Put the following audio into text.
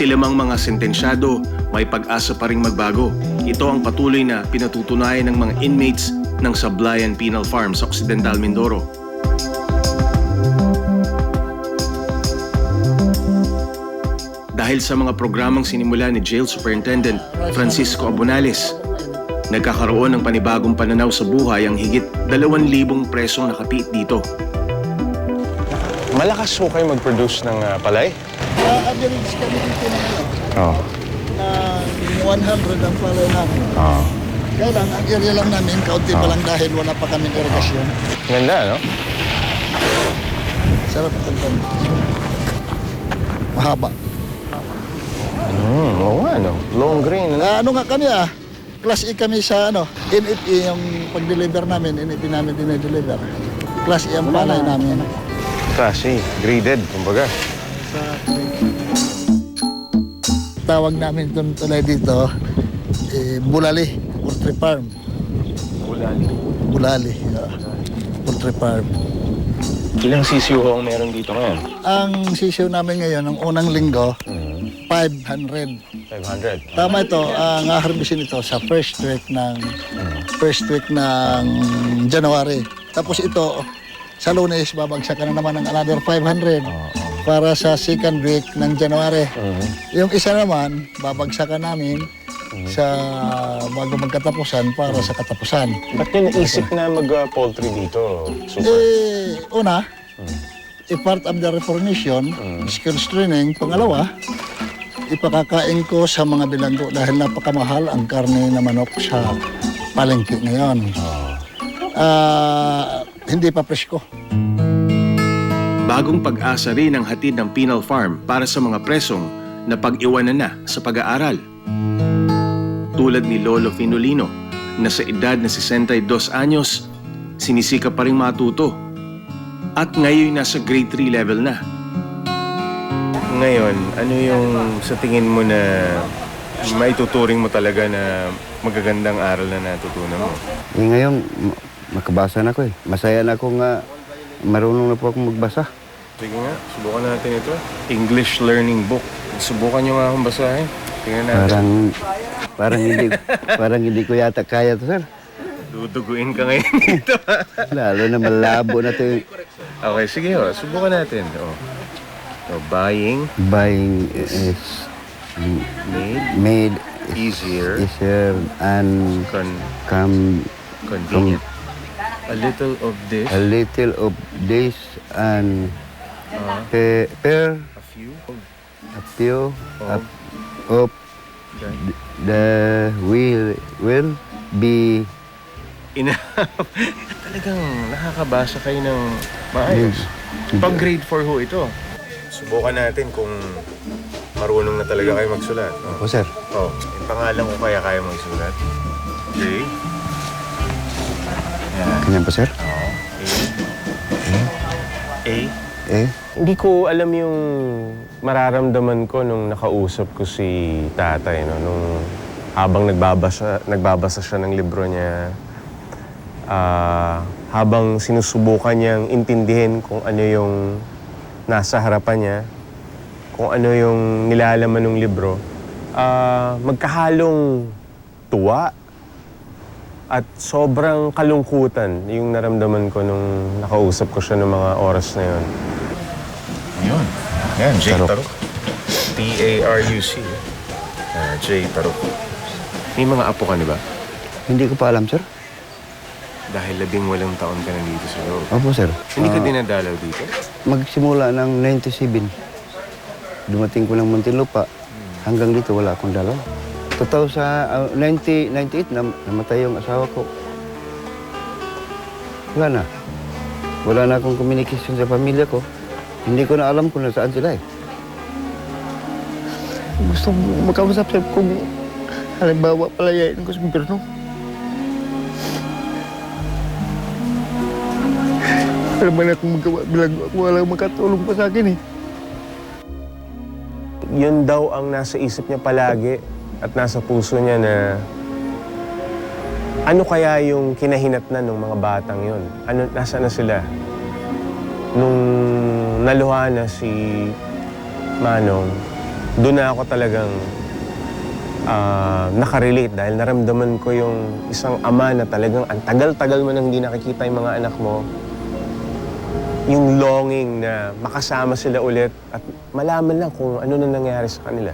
Sila mang mga sentensyado, may pag-asa pa ring magbago. Ito ang patuloy na pinatutunayan ng mga inmates ng Sablayan Penal Farm sa Occidental Mindoro. Dahil sa mga programang sinimula ni Jail Superintendent Francisco Abonales, nagkakaroon ng panibagong pananaw sa buhay ang higit 2,000 presong nakatiit dito. Malakas ho kayo mag-produce ng palay? Average kami dito na ngayon. Oo. 100 ang palay namin. Oo. Kaya lang, ang area lang namin, kaunti pa lang dahil wala pa kaming irigasyon. Ganda, no? Sarap ito. Mahaba. Oo nga, no? Long grain, no? Ano nga kami Class E kami sa NFE, yung pag-deliver namin, NFE namin dinideliver. Class E ang palay namin. Classy, graded, kumbaga. Tawag namin itong tulay dito, Bulali, Poultry Farm. Bulali, Poultry Farm. Ilang sisiyo ho ang meron dito ngayon? Ang sisiyo namin ngayon, ang unang linggo, 500. 500. Tama ito, ang harbisin ito sa first week ng January. Tapos ito, sa Lunes, babagsakan na naman ng another 500 para sa second week ng January. Yung isa naman, babagsakan namin sa bago magkatapusan para sa katapusan. Ba't nyo naisip na mag-poultry dito? Super. Una, part of the reformation, skills training. Pangalawa, ipakakain ko sa mga bilanggo dahil napakamahal ang karne na manok sa palengke ngayon. Hindi pa presko. Bagong pag-asa rin ang hatid ng Penal Farm para sa mga presong na pag-iwanan na sa pag-aaral. Tulad ni Lolo Finolino na sa edad na 62 anyos, sinisikap pa rin matuto at ngayon nasa grade 3 level na. Ngayon, ano yung sa tingin mo na maituturing mo talaga na magagandang aral na natutunan mo? Ngayon, makabasa na ako Masaya na ako nga marunong na po akong magbasa. Sige nga, subukan natin ito. English Learning Book. Subukan nyo nga akong basahin. Tingnan natin. Parang hindi ko yata kaya to, sir. Duduguin ka ngayon dito. Lalo na malabo na to. Okay, sige ho. Subukan natin. So, buying Is made made easier and convenient. A little of this, a little of this and pair a few a few of of that. the will be Enough. Talagang nakakabasa kayo ng maayos. Pag grade 4 ho ito. Subukan natin kung marunong na talaga kayo magsulat. po, sir. Yung pangalan ko kaya magsulat. J. Yan. Ganyan po, sir. A. Hindi ko alam yung mararamdaman ko nung nakausap ko si tatay, no? Nung habang nagbabasa siya ng libro niya, habang sinusubukan niyang intindihin kung ano yung nasa harapan niya, kung ano yung nilalaman ng libro, magkahalong tuwa at sobrang kalungkutan yung naramdaman ko nung nakausap ko siya ng mga oras na yun. Yun. Yan, J. Taruk. T-A-R-U-C. J. Taruk. May mga apo ka, di ba? Hindi ko pa alam, sir. Dahil 18 taon ka na dito sa loob. Opo, sir. Hindi ka dinadalaw dito? Magsimula ng 97. Dumating ko ng Muntinlupa. Hanggang dito wala akong dalaw. Totoo sa 98 namatay yung asawa ko. Wala na. Wala na akong communication sa pamilya ko. Hindi ko na alam kung nasaan sila Gusto makausap sir kung halimbawa palayain ko sa gobyerno. Alam mo na akong magawa bilang ako walang makatulong pa sa akin Yun daw ang nasa isip niya palagi at nasa puso niya na ano kaya yung kinahinatnan ng mga batang yun? Nasaan na sila? Nung naluha na si Manong, doon na ako talagang nakarelate dahil naramdaman ko yung isang ama na talagang ang tagal-tagal mo nang hindi nakikita yung mga anak mo. Yung longing na makasama sila ulit at malaman lang kung ano na nangyari sa kanila.